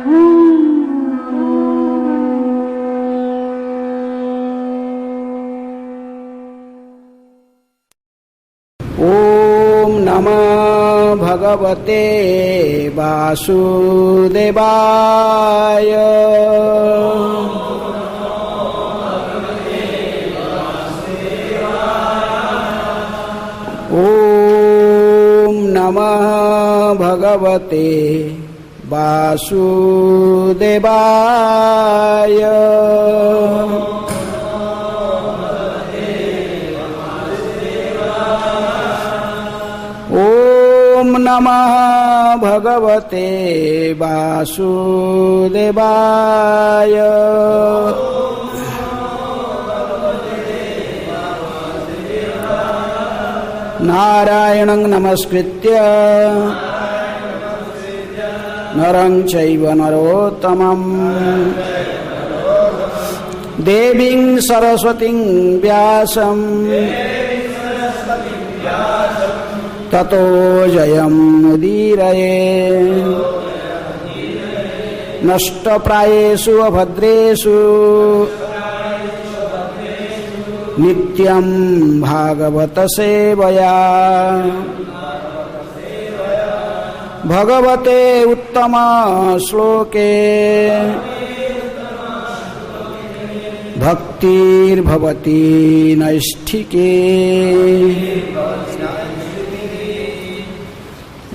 ओम नमः भगवते वासुदेवाय। ओम नमः भगवते वासुदेवाय। ओम नमः भगवते वासुदेवाय। नारायणं नमस्कृत्य नरं चैव नरोत्तमं देवीं सरस्वतीं व्यासं ततो जयमुदीरये। नष्टप्रायेषु अभद्रेषु नित्यं भागवत सेवया। भगवते उत्तम श्लोके भक्तिर्भवति नैष्ठिके।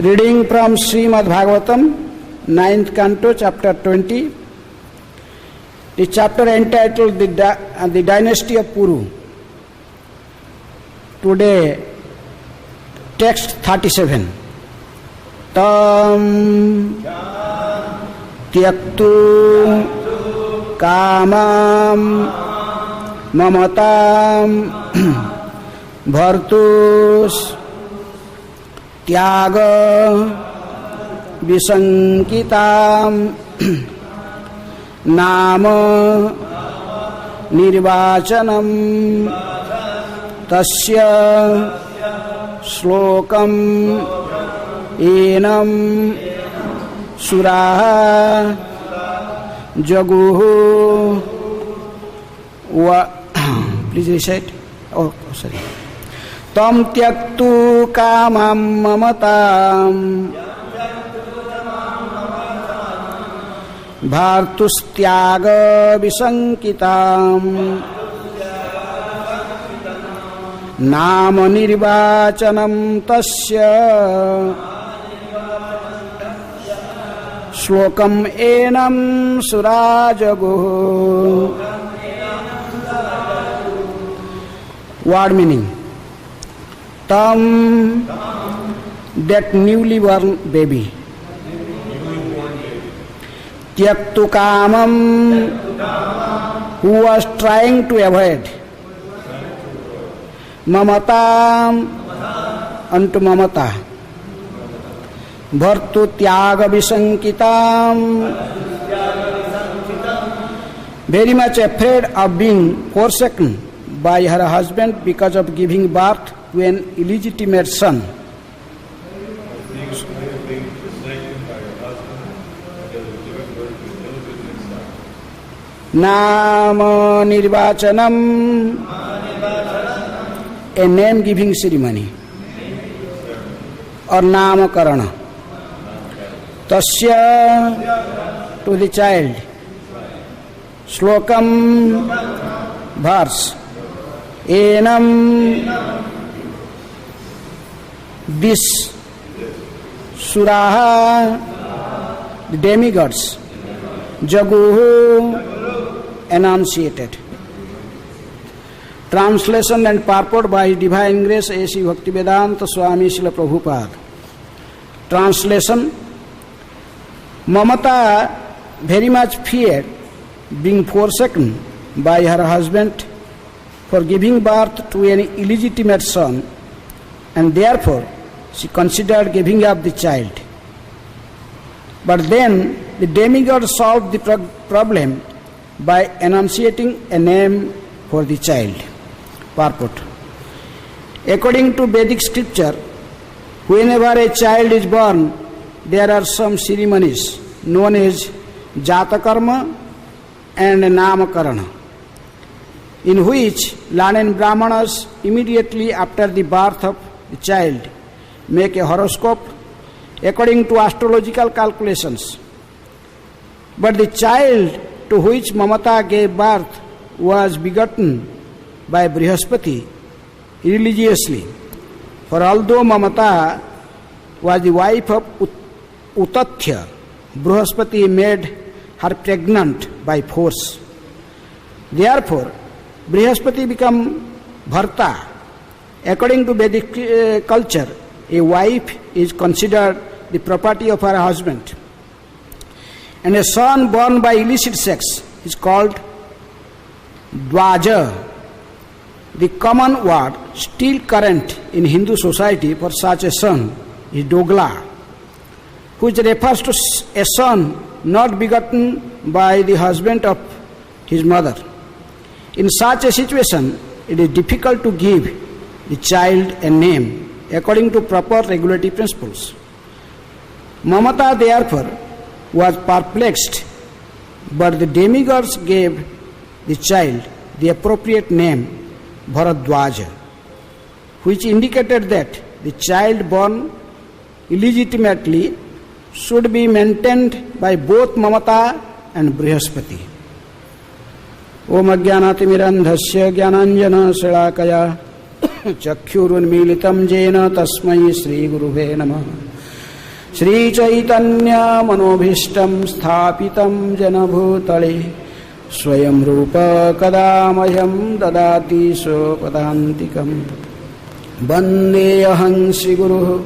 Reading from Srimad Bhagavatam, 9th canto, chapter 20. The chapter entitled the Dynasty of Puru. Today, text 37. Tam tyaktu kamam mamatam bhartus त्याग विसंकिताम नाम निर्वाचनम तस्य श्लोकम एनम सुराः जगुः व प्लीज रिसाइट। Oh sorry. तम त्यक्तु कामं ममतां भर्तुस्त्याग विसंकितां नाम निर्वाचनं तस्य श्लोकम एनं सुराजगुः। Word meaning. Tam, that newly born baby. Tyaktu kamam, who was trying to avoid. Mamatam, unto mamata. Bhartu tyaga visankitam, very much afraid of being forsaken by her husband because of giving birth to an illegitimate son. Nama nirvachanam, a name giving ceremony or namakarana. Tasya, to the child. Shlokam, verse. Enam, this Suraha, the demigods, Jaguhu, enunciated. Translation and purport by His Divine Grace A.C. Bhaktivedanta Swami Srila Prabhupada. Translation. Mamata very much feared being forsaken by her husband for giving birth to an illegitimate son, and therefore she considered giving up the child. But then the demigod solved the problem by enunciating a name for the child. Purport. According to Vedic scripture, whenever a child is born, there are some ceremonies known as Jatakarma and Namakarana, in which learned Brahmanas immediately after the birth of the child make a horoscope according to astrological calculations. But the child to which Mamata gave birth was begotten by Brihaspati religiously. For although Mamata was the wife of Utathya, Brihaspati made her pregnant by force. Therefore, Brihaspati became Bharta. According to Vedic culture, a wife is considered the property of her husband, and a son born by illicit sex is called Dwaja. The common word still current in Hindu society for such a son is Dogla, which refers to a son not begotten by the husband of his mother. In such a situation, it is difficult to give the child a name according to proper regulatory principles. Mamata therefore was perplexed, but the demigods gave the child the appropriate name Bharadwaja, which indicated that the child born illegitimately should be maintained by both Mamata and Brihaspati. Om Ajnanaatimirandhasya Jnananjana Shalakaya Chakshurunmilitam Jena Tasmai Sri Guruve Namah. Sri Chaitanya Manobhishtam Sthapitam Jena Bhutale Swayam Rupa Kadamayam Dadati Sopadantikam Bandeyaham Sri Guru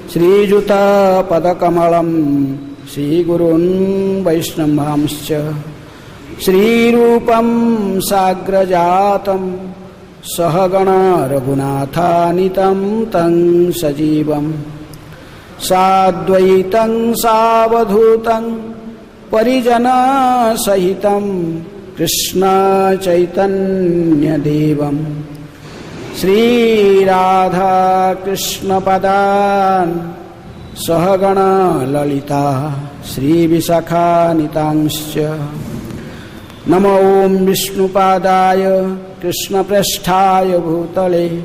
Sri Juta Padakamalam Sri Gurun Vaishnavamscha Sri Rupam Sagrajatam Sahagana Raghunatha Tang Sajivam Sadvaitam Savadhutam Parijana Sahitam Krishna Chaitanya Devam Sri Radha Krishna Padan Sahagana Lalita Sri Visakha Nitangscha Namo Om Vishnupadaya Krishna Prasthaya Bhutale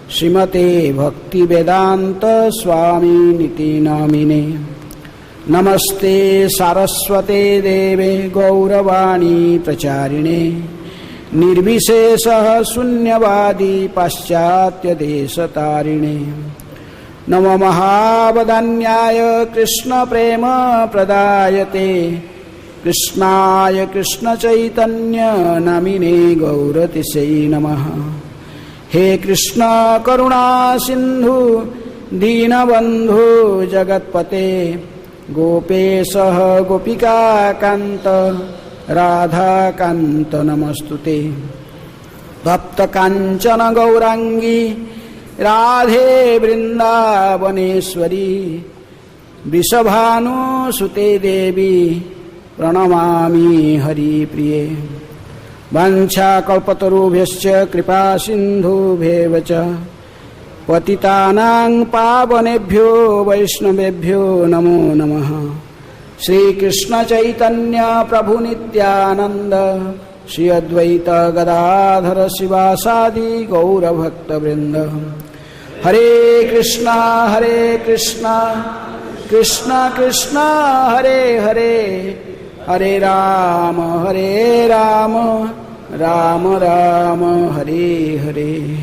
Srimate Bhakti Vedanta Swami Niti Namine Namaste Saraswate Deve Gauravani Pracharine Nirvishesha Sunyavadi Paschatya Desatarine Namo Mahavadanyaya Krishna Prema Pradayate Krishnaya Krishna Chaitanya Namine Gauratise Namaha. He Krishna Karuna Sindhu Deenabandhu Jagatpate Gopesha Gopika Kanta Radha Kanta Namastute Bhakta Kanchana Gaurangi Radhe Vrindavaneshwari Vrishabhanu Sute Devi Pranamami Hari Priye Vancha Kalpatarubhyascha Kripa Sindhubhyevacha Patitanang Pavanebhyo Vaishnavebhyo Namo Namaha. Shri Krishna Chaitanya Prabhu Nityananda Shri Advaita Gadadhara Sivasadi Gaura Bhakta Vrinda. Hare Krishna Krishna Krishna Hare Hare Hare Rama Rama Rama Hare Hare.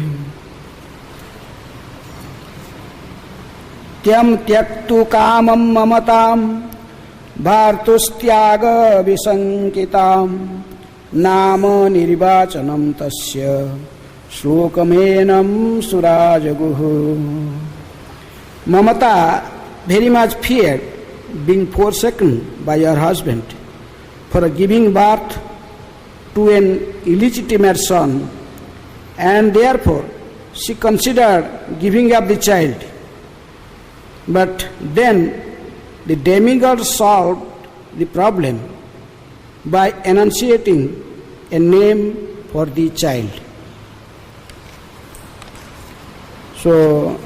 Tyam tyaktu kamam mamatam bhartustyaga visankitam nama nirvachanam tasya shokamenam surajaguhu. Mamata very much feared being forsaken by her husband for giving birth to an illegitimate son, and therefore she considered giving up the child. But then the demigod solved the problem by enunciating a name for the child. So,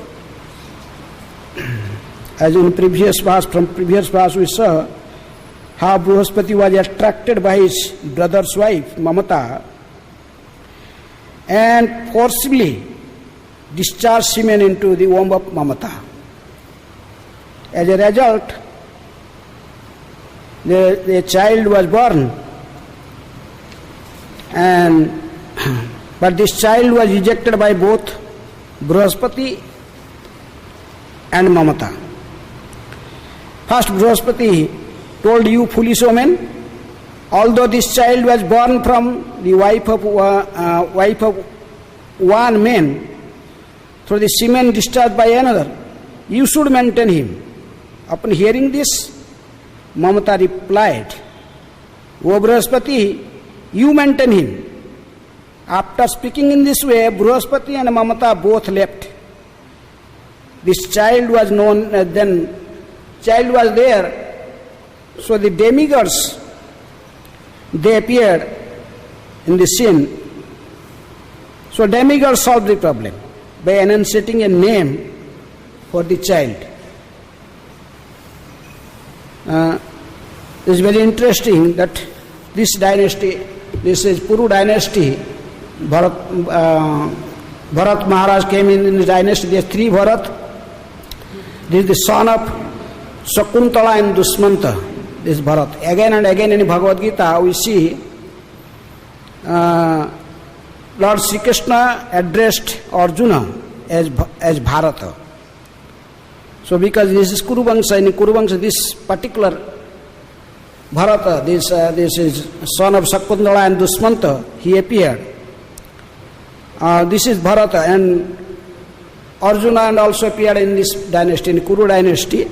as in previous verse, we saw how Brihaspati was attracted by his brother's wife, Mamata, and forcibly discharged semen into the womb of Mamata. As a result, the child was born, but this child was rejected by both Brihaspati and Mamata. First, Brihaspati told, "You foolish woman, although this child was born from the wife of one man through the semen discharged by another, you should maintain him." Upon hearing this, Mamata replied, "O Brihaspati, you maintain him." After speaking in this way, Brihaspati and Mamata both left. This child was there, so the demigods, they appeared in the scene. So demigods solved the problem by enunciating a name for the child. It's very interesting that this dynasty, this is Puru dynasty, Bharat Maharaj came in the dynasty. There are three Bharat. This is the son of Shakuntala and Dusmanta. This Bharat. Again and again in Bhagavad Gita we see Lord Sri Krishna addressed Arjuna as Bharata. So because this is Kuruvangsha, in Kuruvangsha this particular Bharata, this is son of Shakuntala and Dusmanta, he appeared. This is Bharata, and Arjuna and also appeared in this dynasty, in Kuru dynasty.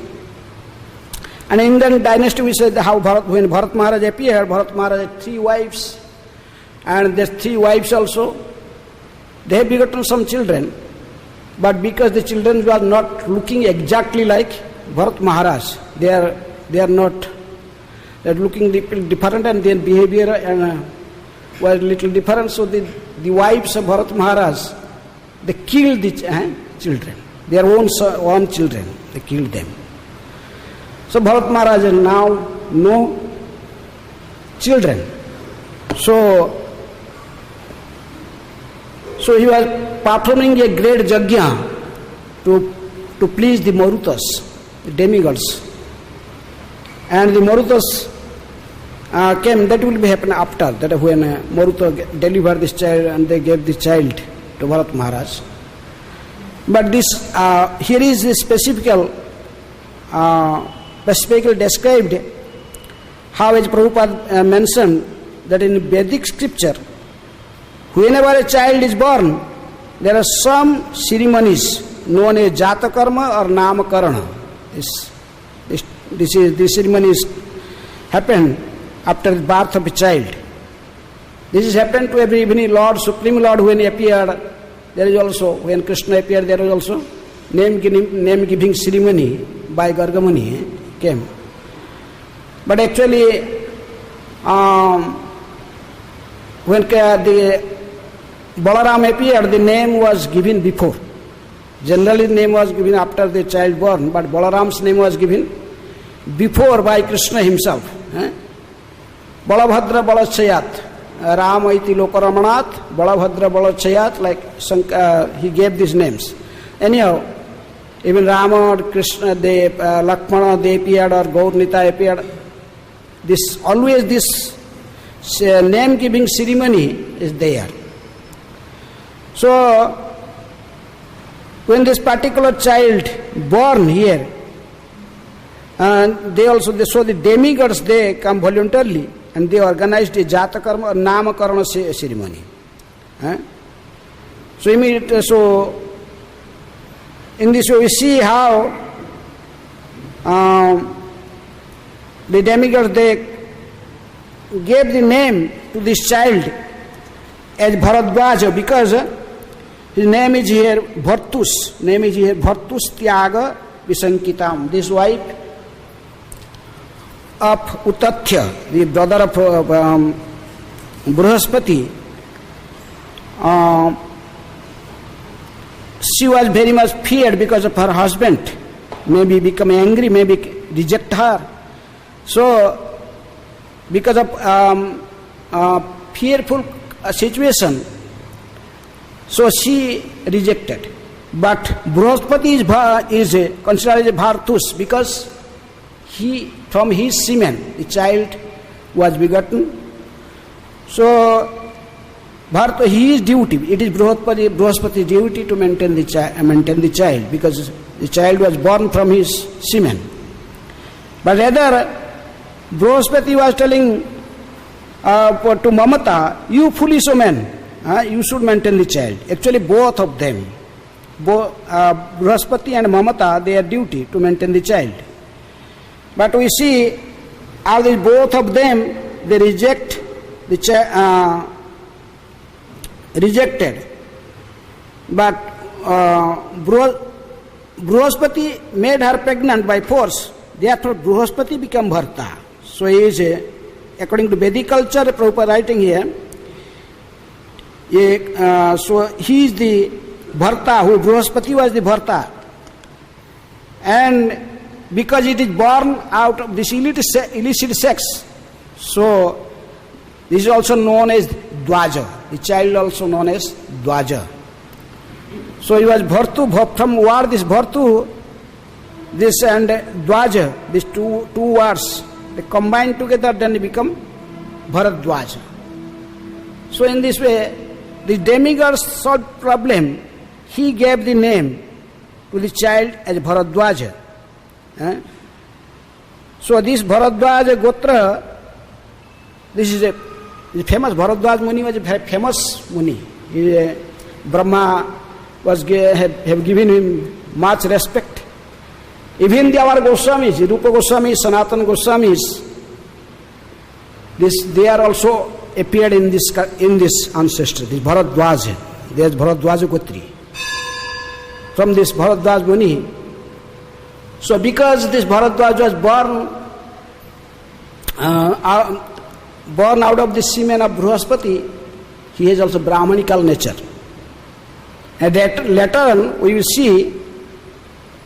And in that dynasty we said how when Bharat Maharaj appeared, Bharat Maharaj had 3 wives, and their 3 wives also, they have begotten some children, but because the children were not looking exactly like Bharat Maharaj, they are not, they are looking different, and their behavior was little different. So the wives of Bharat Maharaj, they killed the children, their own children, they killed them. So Bharat Maharaj has now no children. So he was performing a great yajna to please the Marutas, the demigods. And the Marutas came, that will be happen after, that when Maruta delivered this child and they gave the child to Bharat Maharaj. But this, here is the specifically described how, as Prabhupada mentioned, that in Vedic scripture, whenever a child is born, there are some ceremonies known as Jata Karma or Namakarana. These ceremonies happen after the birth of a child. This is happened to every Lord, Supreme Lord, when he appeared. There is also, when Krishna appeared, there was also name giving ceremony by Gargamuni came. But actually, when the Balaram appeared, the name was given before. Generally, the name was given after the child born, but Balaram's name was given before by Krishna himself. Balabhadra Balachayat, Rama iti Lokaramanat, Balabhadra Balachayat, like he gave these names. Anyhow, even Rama or Krishna, Lakshmana, they appeared, or Gaurnita appeared. Always this name giving ceremony is there. So, when this particular child born here, and so the demigods, they come voluntarily and they organized a Jata Karma or Namakarana ceremony. So in this way we see how the demigods, they gave the name to this child as Bharadwaja, because his name is here Bhartus. Name is here Bhartus Tyaga Visankitam. This wife of Utathya, the brother of Brihaspati, she was very much feared because of her husband. Maybe become angry, maybe reject her. So because of fearful situation, so she rejected. But Brihaspati is considered as a Bhartus because from his semen the child was begotten. So his duty, it is Brihaspati's duty to maintain the child because the child was born from his semen. But rather, Brihaspati was telling to Mamata, you foolish woman, you should maintain the child. Actually, both of them, Brihaspati and Mamata, their duty to maintain the child. But we see, both of them, they rejected. But Brihaspati made her pregnant by force. Therefore, Brihaspati became Bharta. So he is, according to Vedic culture, Prabhupada writing here, so he is the Bharta, who Brihaspati was the Bharta. And because it is born out of this illicit sex, so this is also known as Dwaja. The child also known as Dwaja. So he was Bhartu. From word this Bhartu, this and Dwaja, these two words, they combine together, then they become Bharadwaja. So in this way, the demigod solved problem. He gave the name to the child as Bharadwaja. So this Bharadwaja Gotra, this is a famous Bharadwaj Muni was a very famous Muni. Brahma have given him much respect. Even our Goswamis, Rupa Goswami, Sanatana Goswamis, they are also appeared in this ancestor, this Bharadwaja. There is Bharadwaja Gotri. From this Bharadwaj Muni. So because this Bharadwaj was born out of the semen of Brihaspati, he has also Brahmanical nature. And later on, we will see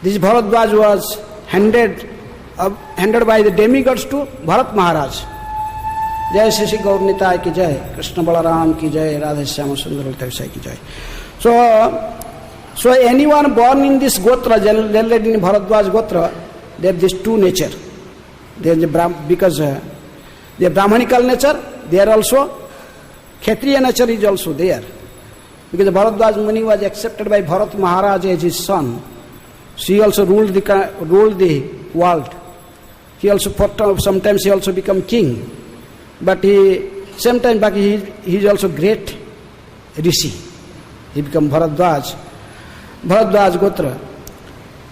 this Bharadwaj was handed by the demigods to Bharat Maharaj. Jai Shri Gaur Nitai ki jai, Krishna Balaram ki jai, Radha Shyama Sundar Lalita ki jai. So anyone born in this Gotra, generally in Bharadwaj Gotra, they have these two nature. Because they have Brahmanical nature, they are also Kshatriya nature is also there. Because the Bharadwaj Muni was accepted by Bharat Maharaj as his son. She also ruled the world. He also sometimes he also become king. But he is also great rishi. He become Bharadwaj Gotra.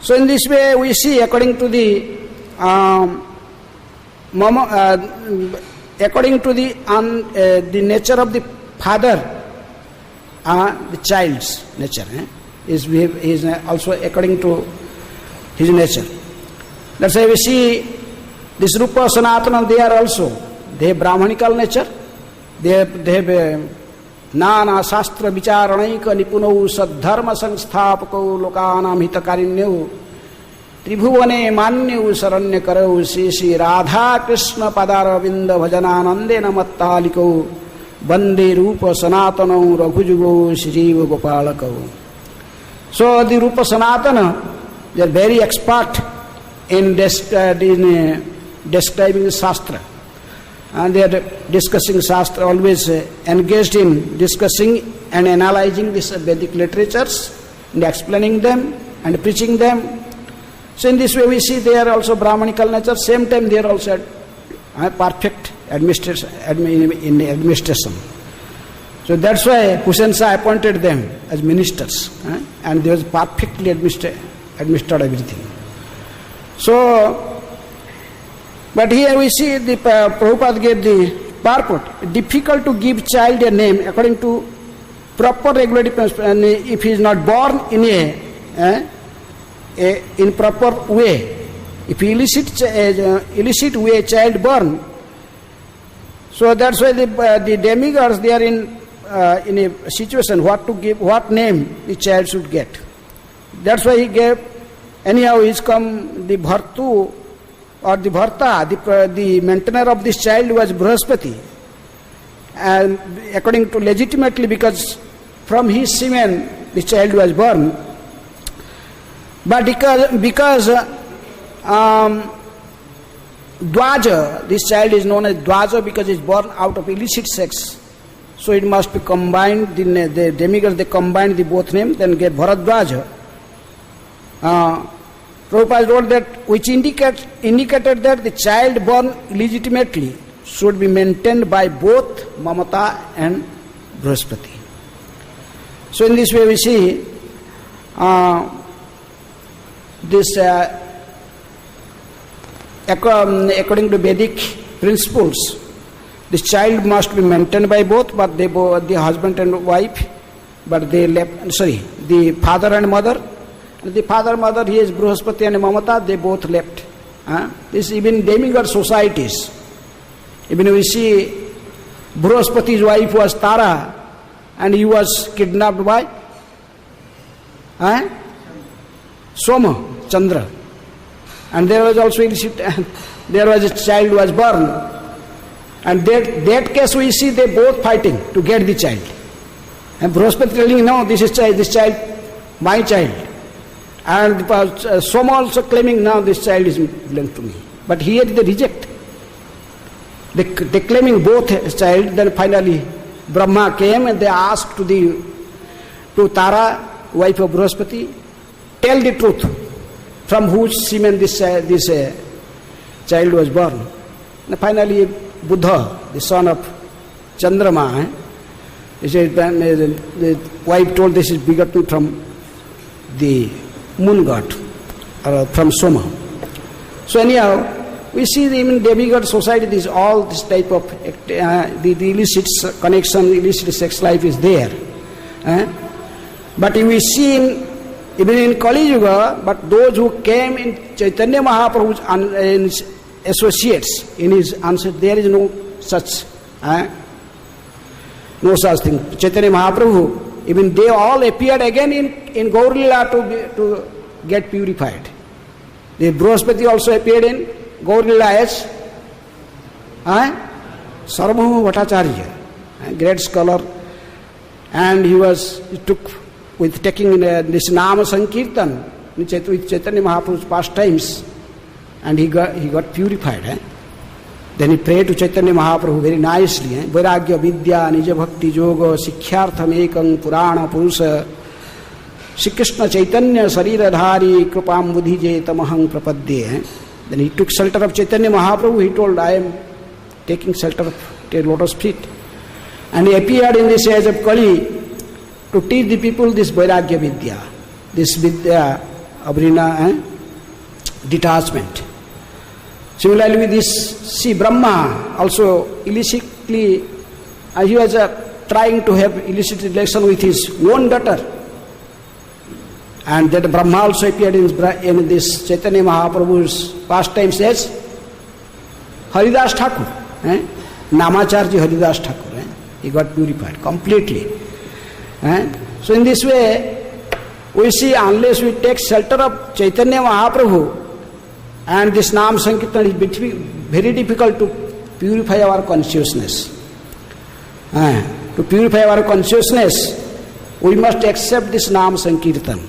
So in this way we see, according to the the nature of the father, the child's nature is also according to his nature. That's why we see this Rupa Sanatana, they are also, they have Brahmanical nature, they have Nana Shastra Vicharanaika Nipuno Sadharma Sanstapako Lokanam Hitakarinyau Tribhuvane Manyu Saranya Karau Sisi Radha Krishna Padaravinda Bhajananande Namattaliko Bande Rupa Sanatana Raghujugo Shriva Gopalako. So the Rupa Sanatana, they are very expert in describing Shastra. And they are discussing Shastra, always engaged in discussing and analyzing these Vedic literatures and explaining them and preaching them. So in this way we see they are also Brahmanical nature, same time they are also perfect administration. So that's why Hussain Shah appointed them as ministers, and they was perfectly administered everything. So, but here we see the Prabhupada gave the purport. Difficult to give child a name according to proper regulative principle, and if he is not born in in proper way, if illicit way child born, so that's why the demigods, they are in a situation what to give, what name the child should get. That's why he gave. Anyhow, he's come the Bhartu or the Bharta, the maintainer of this child was Brihaspati, and according to legitimately, because from his semen the child was born. But because Dwaja, this child is known as Dwaja because it is born out of illicit sex, so it must be combined, the demigods they combined the both names, then get Bharadwaja. Prabhupada wrote that, which indicated that the child born illegitimately should be maintained by both Mamata and Brihaspati. So in this way we see this according to Vedic principles, the child must be maintained by both, but the husband and wife, but they left, the father and mother. The father, mother, he is Brihaspati and Mamata, they both left. This even demigod societies. Even we see Brihaspati's wife was Tara, and he was kidnapped by Soma, Chandra. And there was also there was a child was born. And that case we see they both fighting to get the child. And Brihaspati telling, no, this child, my child. And Soma also claiming, now this child is belongs to me. But here they reject. They claiming both child. Then finally Brahma came and they asked to Tara, wife of Brihaspati, tell the truth, from whose semen this child was born. And finally Buddha, the son of Chandrama, he said, the wife told, this is begotten from the moon god, or from Soma. So anyhow, we see even demigod society, this all this type of the illicit connection, illicit sex life is there. But we see even in Kali Yuga, but those who came in Chaitanya Mahaprabhu's associates, in his answer, there is no such thing. Chaitanya Mahaprabhu, even they all appeared again in Gaur Lila to get purified. The Brihaspati also appeared in Gaur Lila as Sarvabhauma Bhattacharya, great scholar, and he took with taking this Nama Sankirtan with Chaitanya Mahaprabhu's pastimes, and he got purified. Then he prayed to Chaitanya Mahaprabhu very nicely. Vairagya Vidya Nija Bhakti Yoga Sikhyartham Ekam Purana Purusa Shri Krishna Chaitanya Sariradhari Krupam Buddhije Tamahang Prapadye. Then he took shelter of Chaitanya Mahaprabhu. He told, I am taking shelter of a lotus feet. And he appeared in this age of Kali to teach the people this Vairagya Vidya, this Vidya of detachment. Similarly with this, see Brahma also illicitly, he was trying to have illicit relation with his own daughter. And that Brahma also appeared in this Chaitanya Mahaprabhu's pastimes as Haridas Thakur, Namacharji Haridas Thakur. He got purified completely. So in this way, we see unless we take shelter of Chaitanya Mahaprabhu, and this Nam Sankirtan is very difficult to purify our consciousness. To purify our consciousness, we must accept this Nam Sankirtan.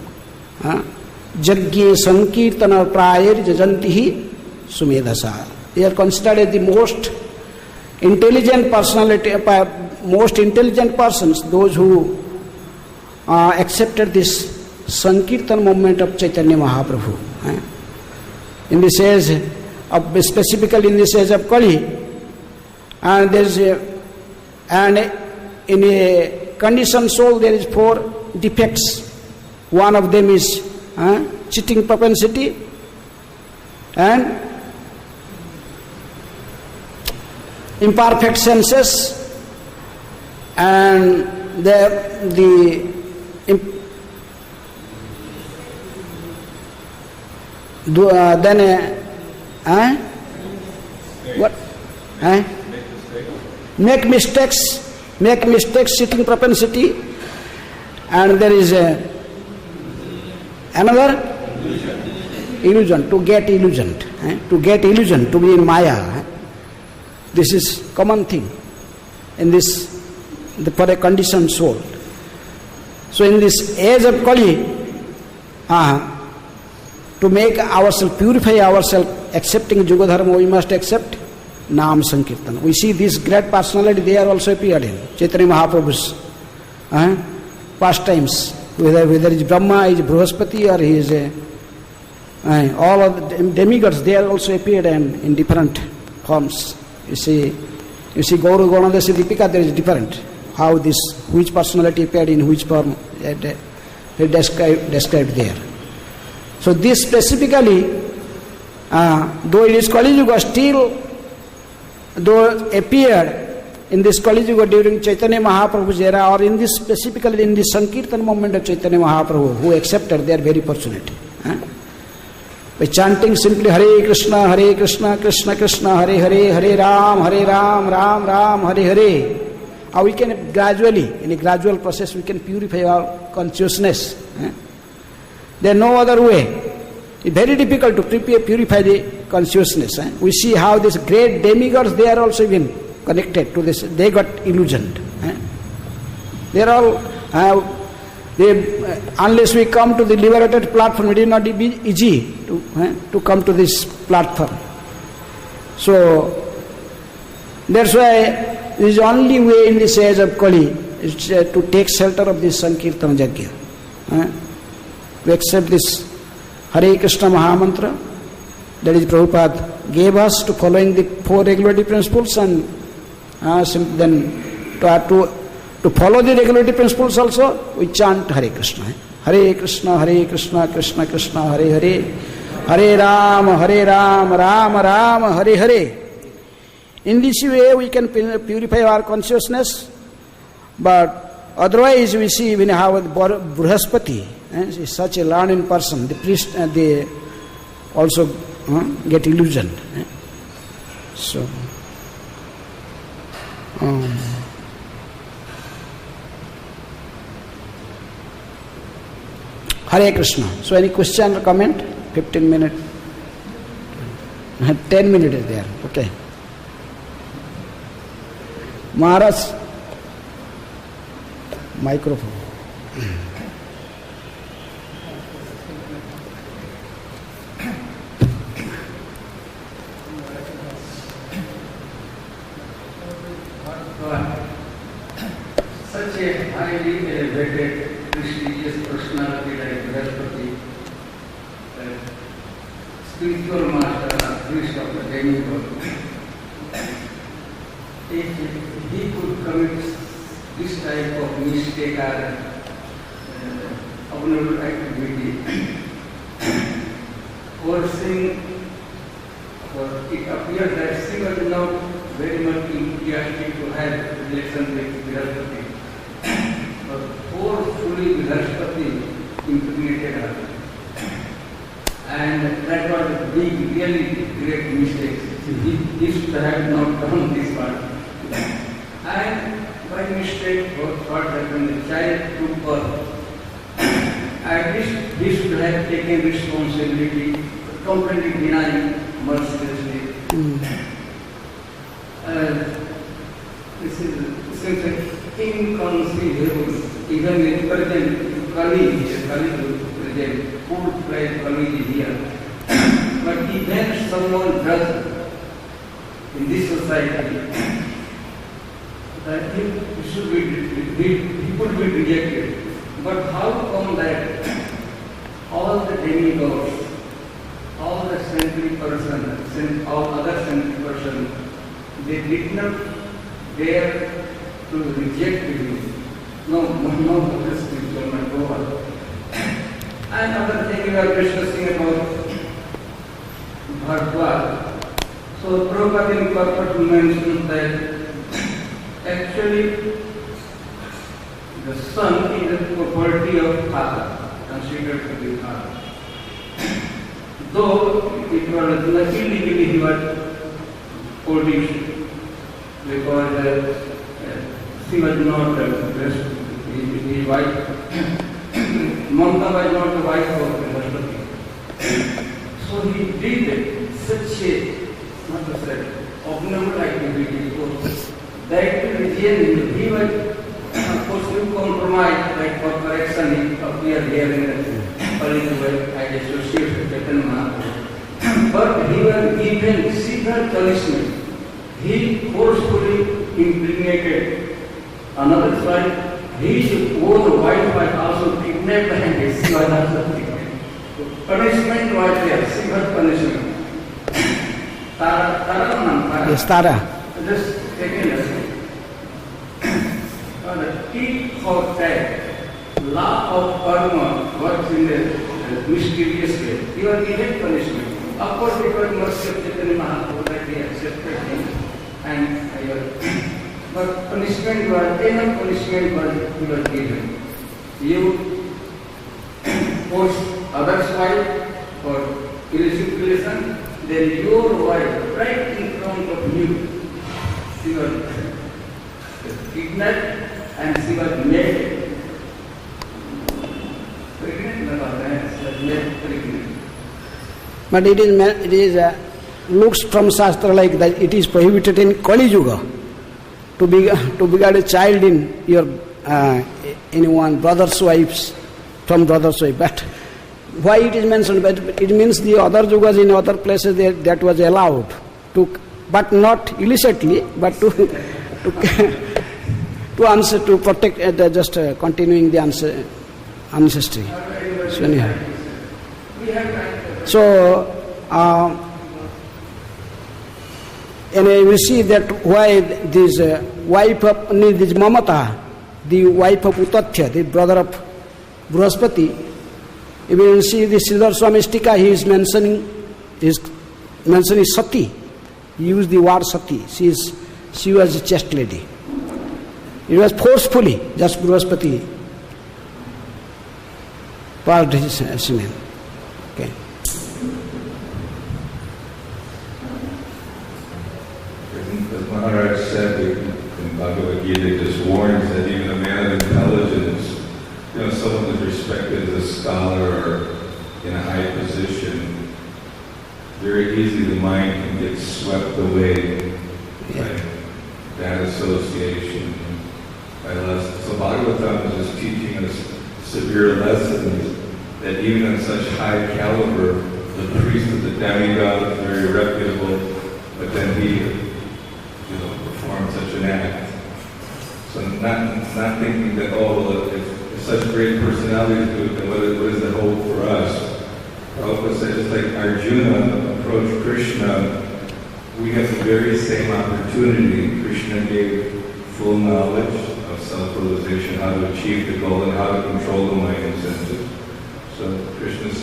Jagye Sankirtana Prayar Jajantihi Sumedhasa. They are considered as the most intelligent personality, most intelligent persons, those who accepted this Sankirtan movement of Chaitanya Mahaprabhu. In this age, specifically in this age of Kali, and in a conditioned soul there is 4 defects. One of them is cheating propensity, and imperfect senses, and make mistakes, cheating propensity, and there is another illusion, to get illusioned. to get illusion, to be in Maya. This is common thing in this, for a conditioned soul. So in this age of Kali, to make ourselves, purify ourselves, accepting Yugadharma, we must accept Nam Sankirtan. We see this great personality, they are also appeared in Chaitanya Mahaprabhu's pastimes. Whether it is Brahma, is Brihaspati, or he is all of the demigods, they are also appeared in different forms. You see Gauru Ganadasi Deepika, there is different. How this, which personality appeared in which form, described there. So this specifically, though it is Kali Yuga, still, though appeared in this Kali Yuga during Chaitanya Mahaprabhu's era, or in this specifically in this Sankirtan movement of Chaitanya Mahaprabhu, who accepted, they are very fortunate. By chanting simply Hare Krishna, Krishna Krishna, Hare Hare, Hare Ram, Ram Ram, Hare Hare. We can gradually, in a gradual process, we can purify our consciousness. There is no other way. It's very difficult to purify the consciousness. We see how these great demigods, they are also even connected to this. They got illusioned. They are all, unless we come to the liberated platform, it will not be easy to come to this platform. So, that's why this is the only way in this age of Kali is to take shelter of this Sankirtan Yajna. We accept this Hare Krishna Mahamantra, that is Prabhupada gave us to following the 4 regulative principles, and then to follow the regulative principles also, we chant Hare Krishna. Hare Krishna, Krishna Krishna, Hare Hare, Hare Ram, Ram Ram, Hare Hare. In this way we can purify our consciousness, but otherwise we see even how Brihaspati is such a learned person, the priest, they also get illusioned. So, Hare Krishna. So any question or comment? 15 minutes. 10 minutes is there. Okay. Maharaj, microphone. Such a highly elevated, prestigious personality like Brihaspati, spiritual master, priest of the demigod, if he could commit this type of mistake or abnormal activity, forcing, it appears that she was not very much enthusiastic to have relation with Brihaspati, but forcefully Brihaspati impregnated her. And that was a big, really great mistake. He should have not done this part. And by mistake, what happened? The child took birth. At least he should have taken responsibility, completely denying mercilessly. This is inconceivable. Even in present Kali, full-fledged Kali here. But even someone does in this society, that he should he could be rejected. But how come that all the demigods, all the saintly persons, all other saintly persons, they did not dare to reject him? No other spiritual man go on. And other thing we are discussing about Bhardwaj. So Prabhupada in purport mentions that actually the son is the property of father, considered to be father. Though it was illegally he was produced, because she was not his wife. Mamta was not the wife of Brihaspati. So he did such a abnormal activity. That region, he was forced to compromise, like for correction, he appeared here in the Palindway as associate with Chaitanya Mahaprabhu. But he was given severe punishment. He forcefully impregnated another child. His own wife was also kidnapped and she was also kidnapped. Punishment was there, severe punishment. Tara. Yes, Tara. Just taking a second. The tit for tat, law of karma works in a mysterious way. He was given punishment. Of course, it was mercy of Chaitanya Mahaprabhu that he accepted him. But punishment was, enough punishment he was given. You force others' wife for illicit relation, then your wife, right in front of you, she was kidnapped and she was made pregnant. But it is looks from Shastra like that it is prohibited in Kali Yuga to beget a child in your anyone brother's wives from brother's wife. But why it is mentioned? But it means the other yugas in other places that was allowed to, but not illicitly, but to answer, to protect, just continuing the ancestry. So anyhow, and we see that why this wife of this Mamata, the wife of Utatya, the brother of Bruhaspati, if you see the Sridhar Swami's Tika, he is mentioning Sati. He used the word Sati. She was a chaste lady. It was forcefully, just Bruhaspati purged his semen. Okay. As Maharaj said in Bhagavad Gita, it just warns that even a man of intelligence, someone who's respected as a scholar or in a high position, very easily the mind can get swept away by that association, by lust. So Bhagavatam is just teaching us severe lessons that even in such high caliber, the priest of the demigod is very reputable, but then he perform such an act. So not thinking that, if such great personalities do it, then what does that hold for us? Prabhupada said, just like Arjuna approached Krishna, we have the very same opportunity. Krishna gave full knowledge of self-realization, how to achieve the goal, and how to control the mind and senses. So Krishna's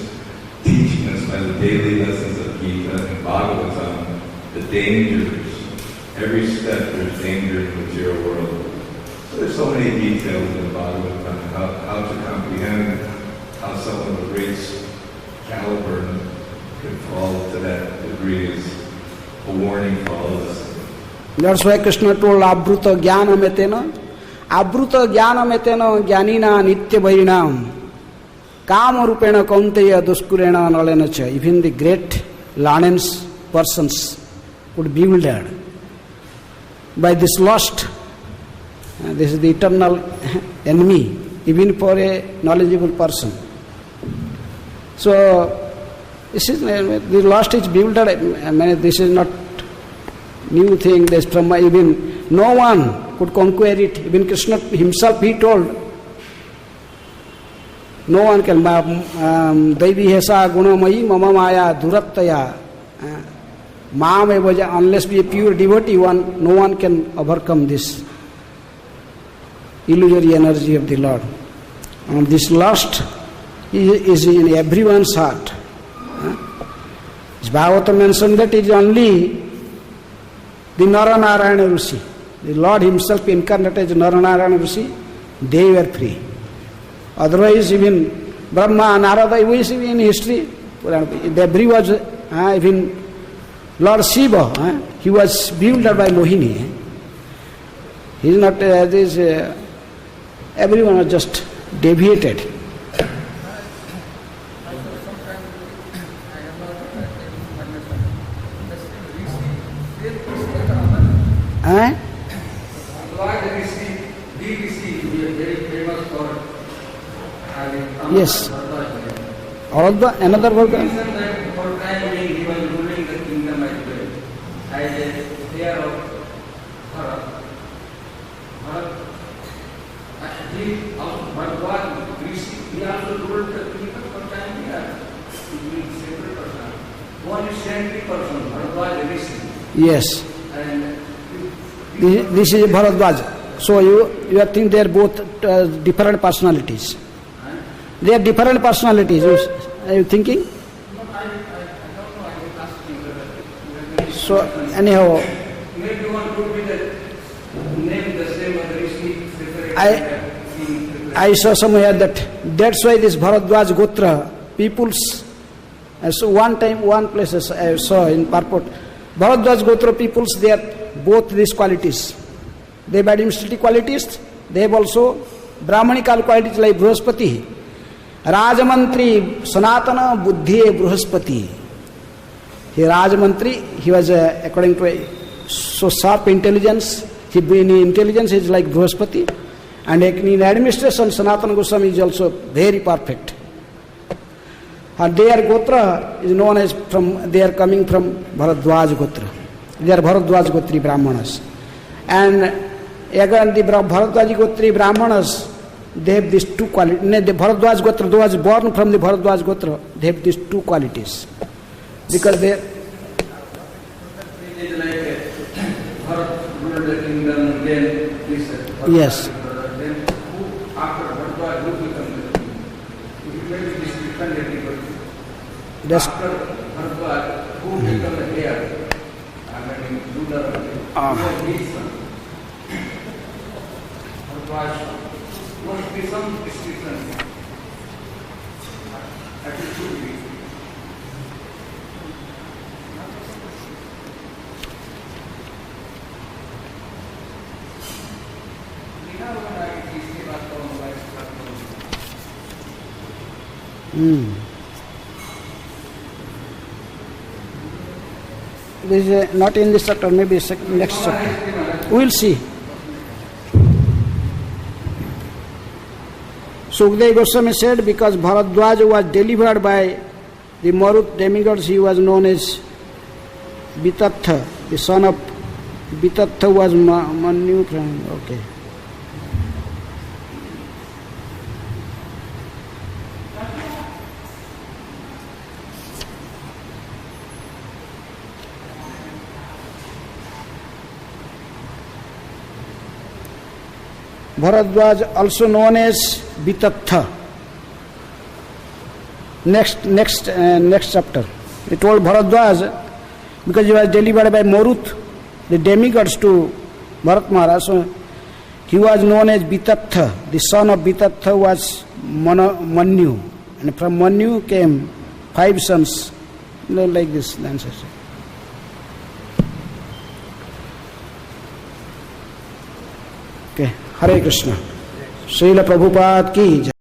teaching us by the daily lessons of Gita and Bhagavatam the dangers. Every step there's danger in the material world. So there's so many details in the Bhagavatam, how to comprehend how someone of great caliber can fall to that degree is a warning for all of us. That's why Krishna told Abruta Jnanametena, Abruta Jnanametena Jnanina Nitya Bharinam Kama Rupena Kaunteya Duskurena Nalenacha. Even the great learned persons would be bewildered by this lust. This is the eternal enemy, even for a knowledgeable person. So, this is the lust is bewildered. This is not new thing. This from even no one could conquer it. Even Krishna himself, he told, no one can. Devi hesa gunamayi mama maya durattaya. Unless be a pure devotee, no one can overcome this illusory energy of the Lord. This lust is in everyone's heart. Bhagavatam mentioned that it is only the Naranarayana Rishi, the Lord himself incarnated as Naranarayana Rishi, they were free. Otherwise, even Brahma, Narada, we see in history, Debris was, even Lord Shiva, he was bewildered by Mohini. He is not, everyone was just deviated. And Bhardwaj Rishi, the Rishi, he is very famous for having Yes. Bhardwaj. another word. The reason that for time being he was ruling the kingdom as well, as a heir of Bharat. Bhardwaj Rishi, he also ruled the kingdom for time being. He is separate person. One is saintly person, Bhardwaj Rishi. Yes. And This is Bharadwaj. So you think they are both different personalities. They are different personalities. Are you thinking? I don't know, I was asking. So anyhow, Maybe one could be the name the same as the Rishi separate. I saw somewhere that's why this Bharadwaj Gotra peoples. So one place I saw in purport, Bharadwaj Gotra peoples, they are both these qualities. They have administrative qualities. They have also Brahmanical qualities like Bruhaspati. Rajamantri Sanatana Buddhi Bruhaspati. He Rajamantri, he was according to so sharp intelligence. In intelligence is like Bruhaspati. And in administration, Sanatana Goswami is also very perfect. And their Gotra is known as they are coming from Bharadwaj Gotra. They are Bharadwaj Gotri Brahmanas. And again the Bharadwaj Gotri Brahmanas, they have these two qualities. The Bharadwaj Gotra, those born from the Bharadwaj Gotra, they have these two qualities. Because they... It is like Bharat ruled the kingdom, then this Yes. Then who, after Bharadwaj, who become the king? It may be this different everybody. That's, After Bharadwaj, who become the heir? I mean, ruler of the his son. Bharadwaj must be some distinction. That it should be. This is not in this chapter, maybe next chapter. We will see. Sukadeva Goswami said, because Bharadwaj was delivered by the Marut demigods, he was known as Vitatha. The son of Vitatha was Manu. Okay. Bharadwaj, also known as Vitatha. Next chapter. He told Bharadwaj, because he was delivered by Marut, the demigods, to Bharat Maharaj. So he was known as Vitatha. The son of Vitatha was Manu. And from Manu came 5 sons. Like this answer. Okay. Hare Krishna. Srila Prabhupada ki jai.